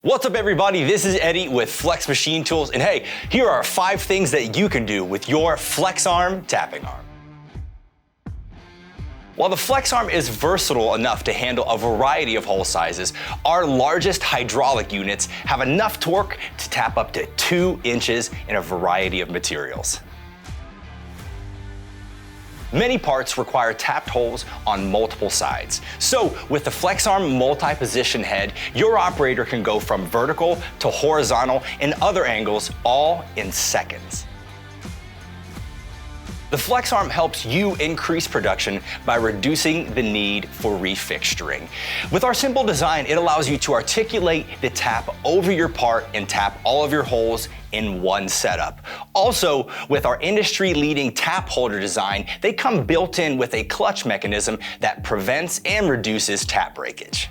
What's up, everybody? This is Eddie with Flex Machine Tools, and hey, here are 5 things that you can do with your FlexArm tapping arm. While the FlexArm is versatile enough to handle a variety of hole sizes, our largest hydraulic units have enough torque to tap up to 2 inches in a variety of materials. Many parts require tapped holes on multiple sides. So with the FlexArm multi-position head, your operator can go from vertical to horizontal and other angles all in seconds. The FlexArm helps you increase production by reducing the need for refixturing. With our simple design, it allows you to articulate the tap over your part and tap all of your holes in one setup. Also, with our industry-leading tap holder design, they come built in with a clutch mechanism that prevents and reduces tap breakage.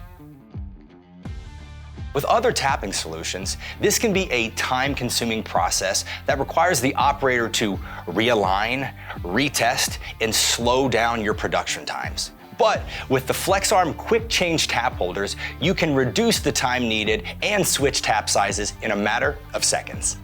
With other tapping solutions, this can be a time-consuming process that requires the operator to realign, retest, and slow down your production times. But with the FlexArm quick change tap holders, you can reduce the time needed and switch tap sizes in a matter of seconds.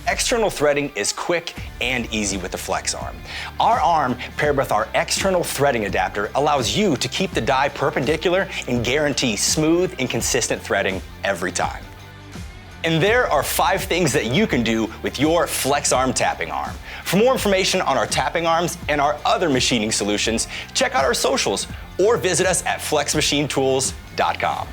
External threading is quick and easy with the FlexArm. Our arm, paired with our external threading adapter, allows you to keep the die perpendicular and guarantee smooth and consistent threading every time. And there are 5 things that you can do with your FlexArm tapping arm. For more information on our tapping arms and our other machining solutions, check out our socials or visit us at flexmachinetools.com.